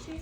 Give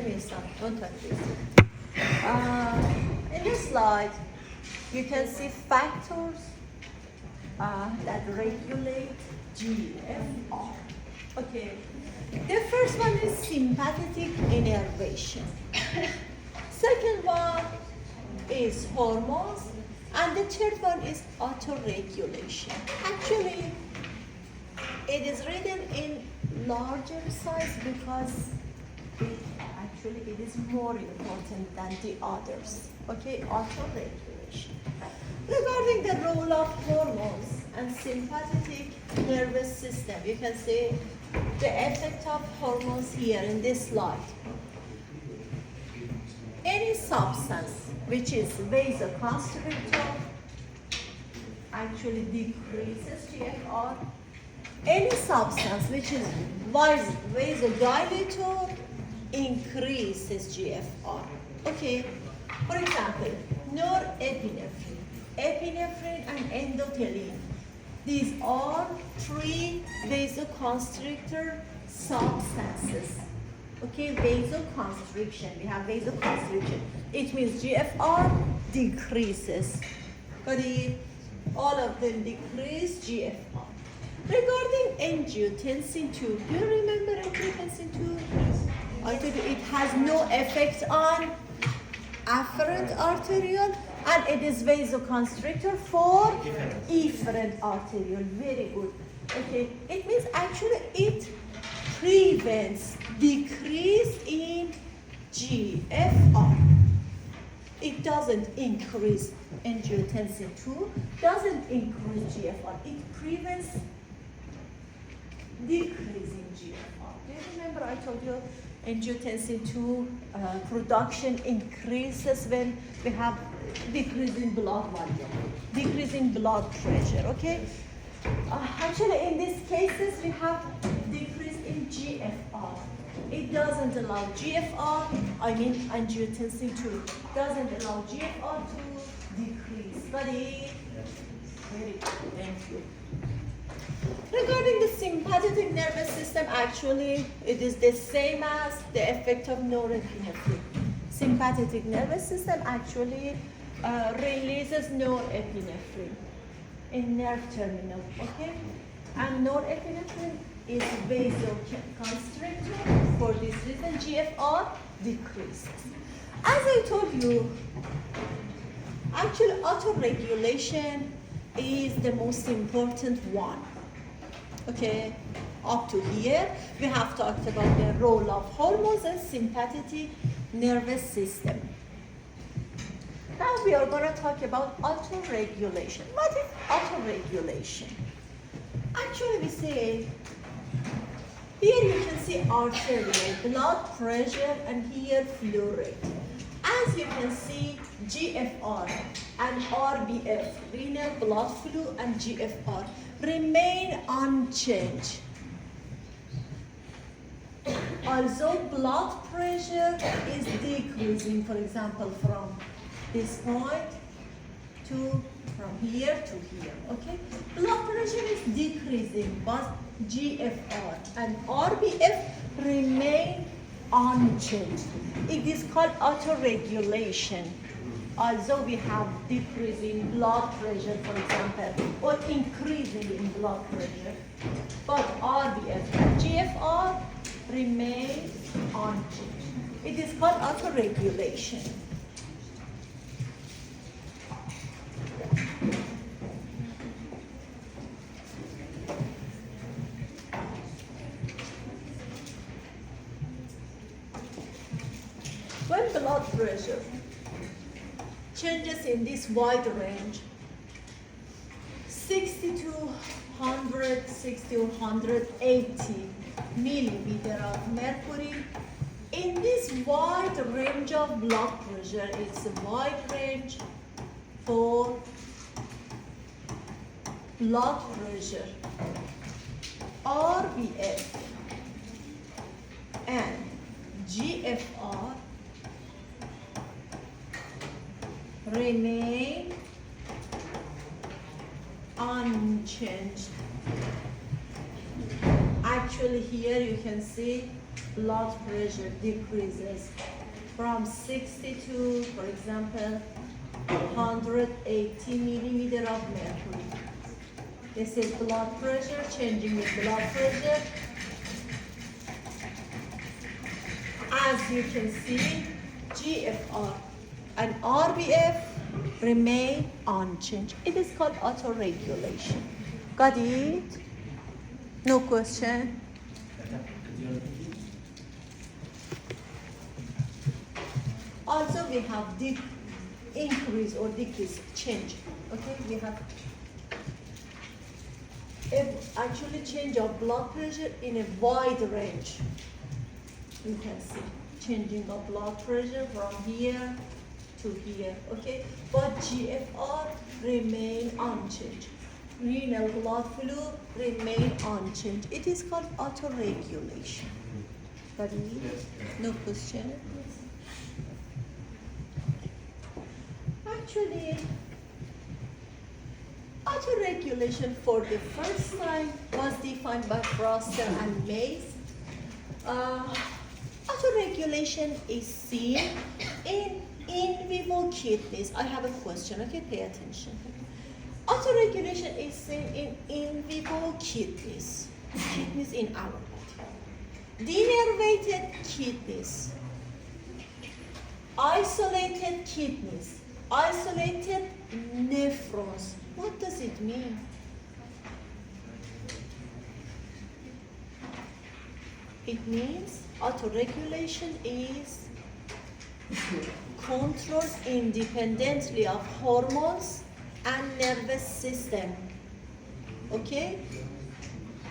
me some, don't touch this. In this slide, you can see factors that regulate GFR. Okay, the first one is sympathetic innervation. Second one is hormones, and the third one is autoregulation. Actually, it is written in larger size because it is more important than the others. Okay, autoregulation. Regarding the role of hormones and sympathetic nervous system, you can see the effect of hormones here in this slide. Any substance which is vasoconstrictor actually decreases GFR. Any substance which is vasodilator increases GFR. Okay, for example, norepinephrine, epinephrine, and endothelin. These are three vasoconstrictor substances. Okay, vasoconstriction. We have vasoconstriction. It means GFR decreases. But all of them decrease GFR. Regarding angiotensin 2, do you remember angiotensin 2? I told you it has no effect on afferent arteriole, and it is vasoconstrictor for efferent arteriole. Very good. Okay, it means actually it prevents decrease in GFR. It doesn't increase angiotensin 2, doesn't increase GFR. It prevents decreasing GFR. Do you remember I told you angiotensin 2 production increases when we have decreasing blood volume, decreasing blood pressure, okay? Actually, in these cases, we have decrease in GFR. It doesn't allow GFR, I mean angiotensin 2, doesn't allow GFR to decrease. Very good, thank you. Regarding the sympathetic nervous system, actually, it is the same as the effect of norepinephrine. Sympathetic nervous system actually releases norepinephrine in nerve terminal, okay? And norepinephrine is vasoconstrictor. For this reason, GFR decreases. As I told you, actually, autoregulation is the most important one. Okay, up to here, we have talked about the role of hormones and sympathetic nervous system. Now we are going to talk about autoregulation. What is autoregulation? Actually, we say, here you can see arterial, blood pressure, and here flow rate. As you can see, GFR and RBF, renal blood flow, and GFR remain unchanged. Although blood pressure is decreasing, for example, from this point from here to here, okay? Blood pressure is decreasing, but GFR and RBF remain unchanged. It is called autoregulation. Although we have decreasing blood pressure, for example, or increasing in blood pressure, but RBF and GFR remain unchanged. It is called autoregulation. When blood pressure changes in this wide range, 60 to 180 millimeter of mercury, in this wide range of blood pressure, it's a wide range for blood pressure, RBF, and GFR remain unchanged. Actually, here you can see blood pressure decreases from 62, for example, 180 millimeter of mercury. This is blood pressure, changing the blood pressure. As you can see, GFR and RBF remain unchanged. It is called autoregulation. Got it? No question? Also, we have increase or decrease, change. Okay, we have actually change of blood pressure in a wide range. You can see changing of blood pressure from here to here. Okay, but GFR remain unchanged. Renal blood flow remain unchanged. It is called autoregulation. Got it? No question? Actually, autoregulation for the first time was defined by Foster and Mays. Autoregulation is seen in vivo kidneys. I have a question, okay, pay attention. Autoregulation is seen in vivo kidneys in our body. Denervated kidneys, isolated kidneys, isolated nephrons. What does it mean? It means autoregulation is controlled independently of hormones and nervous system. Okay?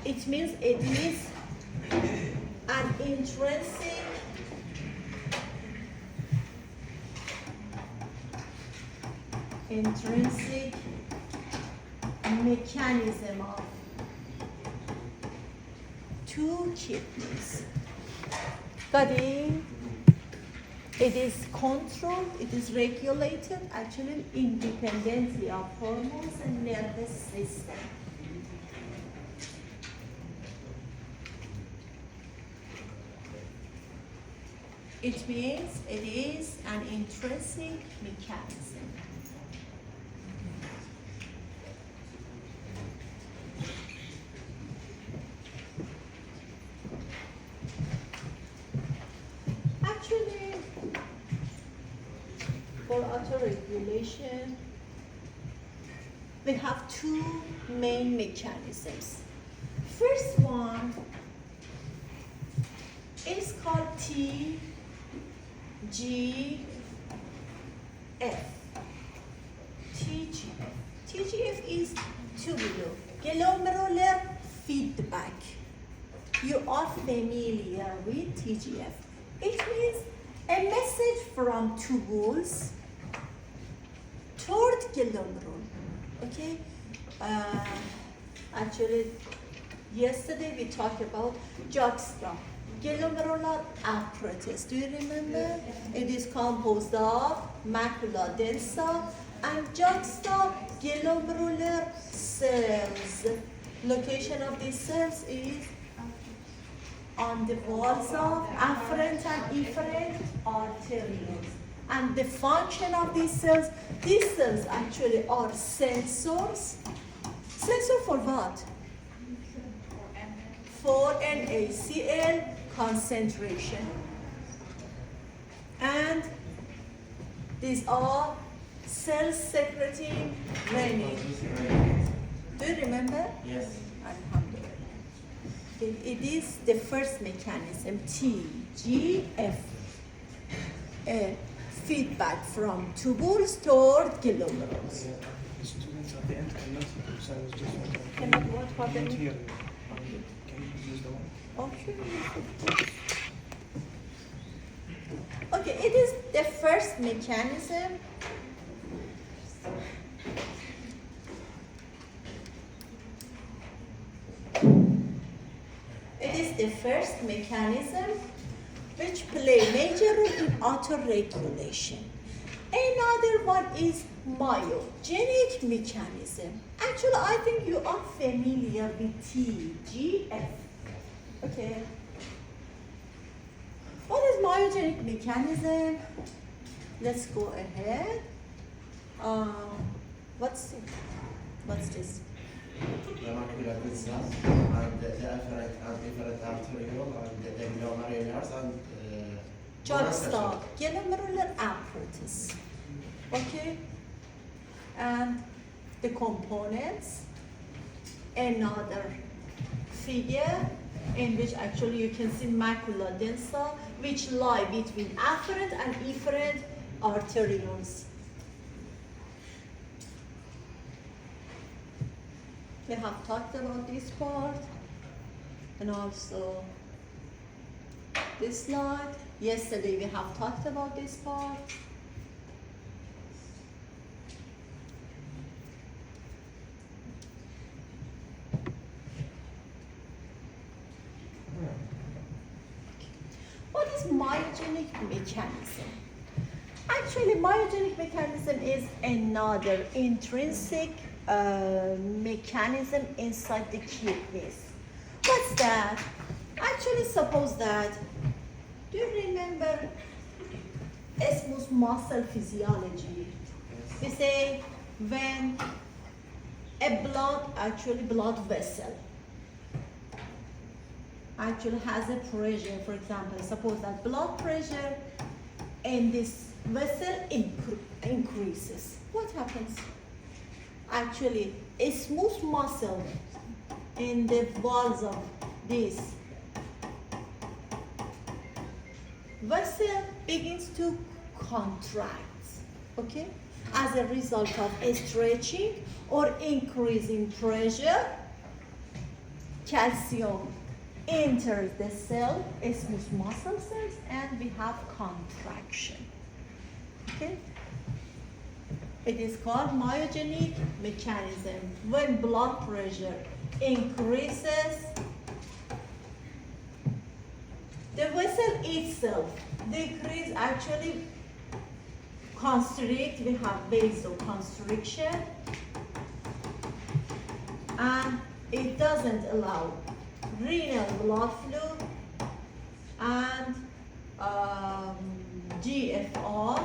It means it is an intrinsic mechanism of two kidneys. Got it? It is controlled, it is regulated actually independently of hormones and nervous system. It means it is an intrinsic mechanism. Actually, for autoregulation, we have two main mechanisms. First one is called TGF. TGF is tubular glomerular feedback. You are familiar with TGF. It means a message from tubules toward glomerule. Okay? Actually, yesterday we talked about juxta glomerular apparatus. Do you remember? It is composed of macula densa and juxta glomerular cells. Location of these cells is on the walls of afferent and efferent arterioles. And the function of these cells actually are sensors. Sensor for what? For NaCl concentration. And these are cells secreting renin. Do you remember? Yes. Alhamdulillah. It is the first mechanism, TGF, feedback from tubules toward glomerulus. Students at the end cannot, so I was just wondering. Cannot what, pardon me? Here. Can you use the one? Okay. Okay, it is the first mechanism. the first mechanism which play major role in autoregulation. Another one is myogenic mechanism. Actually, I think you are familiar with TGF. Okay. What is myogenic mechanism? Let's go ahead. What's this? The molecular cells and the efferent arteriole and the glomerulars and Just stop. Glomerular apparatus. Okay. And the components. Another figure in which actually you can see macula densa, which lie between afferent and efferent arterioles. We have talked about this part and also this slide. Yesterday we have talked about this part. What is myogenic mechanism? Actually, myogenic mechanism is another intrinsic mechanism inside the kidneys. What's that? Actually, suppose that, do you remember smooth muscle physiology? We say when a blood vessel actually has a pressure, for example, suppose that blood pressure in this vessel increases. What happens? Actually, a smooth muscle in the walls of this vessel begins to contract, okay? As a result of a stretching or increasing pressure, calcium enters the cell, a smooth muscle cells, and we have contraction, okay? It is called myogenic mechanism. When blood pressure increases, the vessel itself decrease, actually constrict, we have vasoconstriction, and it doesn't allow renal blood flow and GFR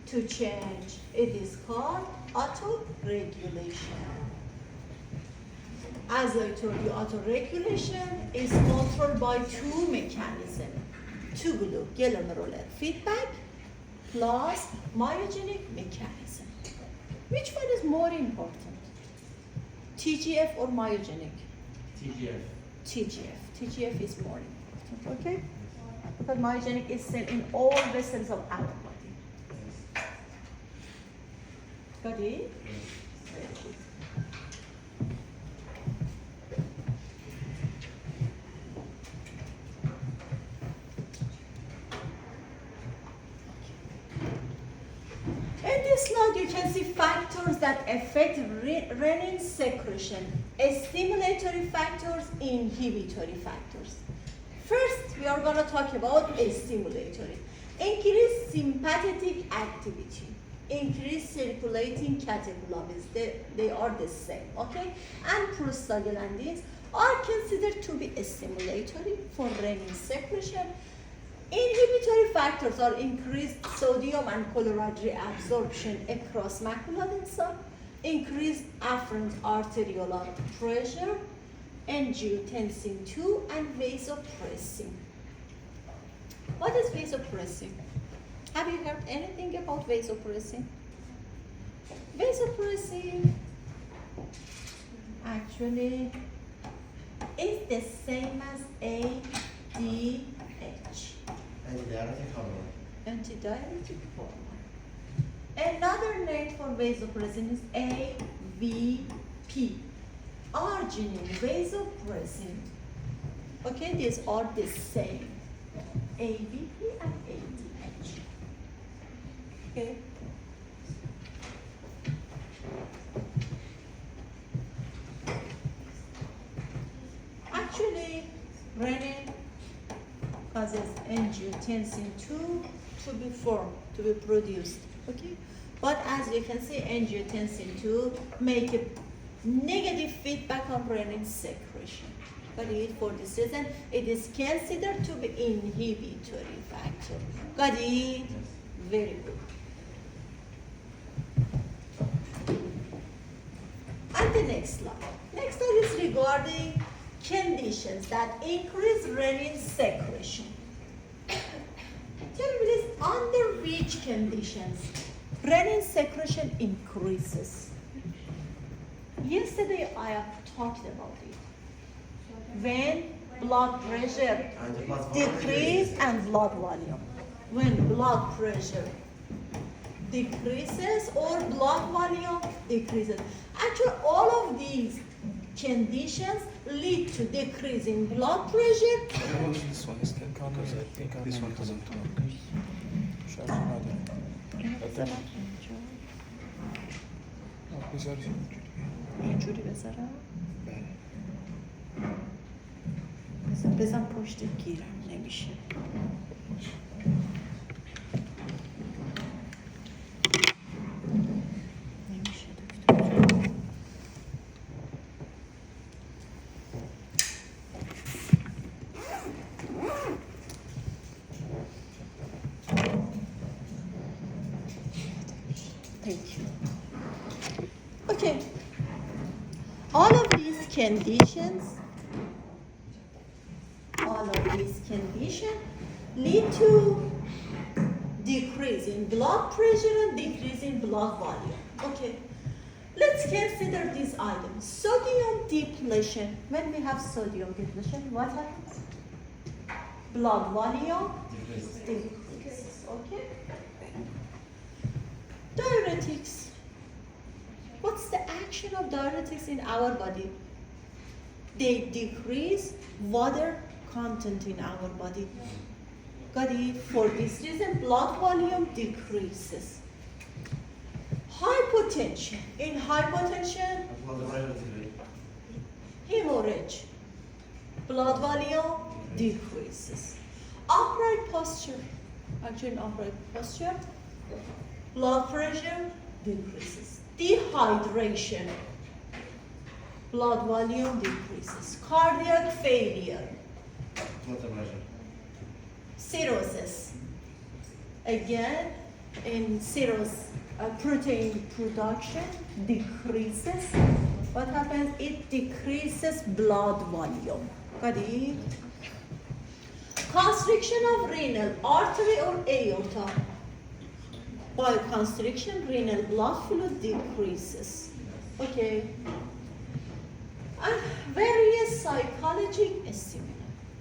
to change. It is called autoregulation. As I told you, autoregulation is controlled by two mechanisms. Glomerular feedback plus myogenic mechanism. Which one is more important? TGF or myogenic? TGF. TGF is more important, okay? Because myogenic is seen in all vessels of our body. Got it? Very good. In this slide, you can see factors that affect renin secretion, stimulatory factors, inhibitory factors. First, we are going to talk about stimulatory. Increased sympathetic activity, increased circulating catecholamines, they are the same, okay? And prostaglandins are considered to be stimulatory for renin secretion. Inhibitory factors are increased sodium and chloride reabsorption across macula densa, increased afferent arteriolar pressure, angiotensin II, and vasopressin. What is vasopressin? Have you heard anything about vasopressin? Vasopressin actually is the same as ADH. Antidiuretic hormone. Antidiuretic hormone. Another name for vasopressin is AVP, arginine vasopressin. Okay, these are the same, AVP and ADH. Okay. Actually, renin causes angiotensin 2 to be formed, to be produced. Okay? But as you can see, angiotensin 2 make a negative feedback on renin secretion. Got it? For this reason, it is considered to be inhibitory factor. Got it? Very good. And the next slide. Next slide is regarding conditions that increase renin secretion. Tell me please, under which conditions renin secretion increases? Yesterday I have talked about it. When blood pressure decreases and blood volume. When blood pressure decreases or blood volume decreases. Actually, all of these conditions lead to decrease in blood pressure. This one is because I think this one doesn't work. اینجوری بذارم بزن پشت گیرم نمیشه نمیشه دکتر Thank you. Okay. All of these conditions lead to decrease in blood pressure and decrease in blood volume. Okay. Let's consider these items. Sodium depletion. When we have sodium depletion, what happens? Blood volume decreases. Okay. Diuretics. What's the action of diuretics in our body? They decrease water content in our body. Got it? For this reason, blood volume decreases. Hypotension. In hypotension, hemorrhage. Blood volume decreases. Upright posture. Actually, in upright posture, blood pressure decreases. Dehydration. Blood volume decreases. Cardiac failure. Cirrhosis. Again, in cirrhosis, protein production decreases. What happens? It decreases blood volume. Got it? Constriction of renal artery or aorta. By constriction, renal blood flow decreases. Okay. And various psychological stimuli.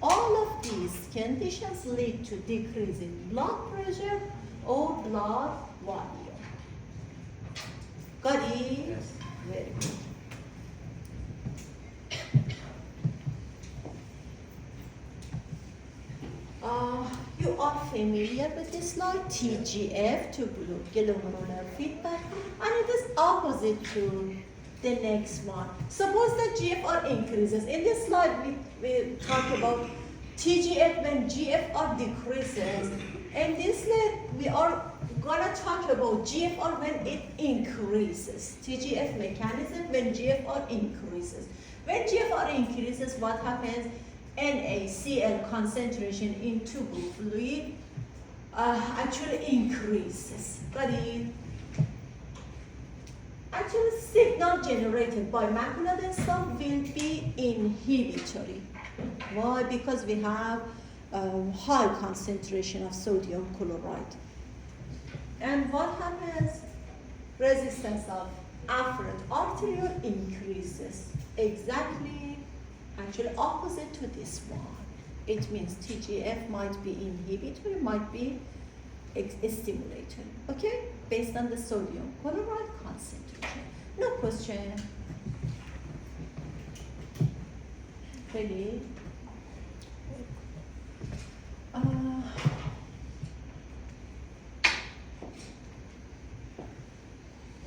All of these conditions lead to decrease in blood pressure or blood volume. Got it? Yes. Very good. You are familiar with this slide, TGF, to glomerular feedback, and it is opposite to the next one. Suppose that GFR increases. In this slide, we talk about TGF when GFR decreases. In this slide, we are gonna talk about GFR when it increases. TGF mechanism when GFR increases. When GFR increases, what happens? NaCl concentration in tubule fluid actually increases. Got it? Actually, signal generated by macula dense cell will be inhibitory. Why? Because we have high concentration of sodium chloride. And what happens? Resistance of afferent arteriole increases. Exactly, actually opposite to this one. It means TGF might be inhibitory, might be stimulatory. Okay? Based on the sodium chloride concentration. No question. Ready?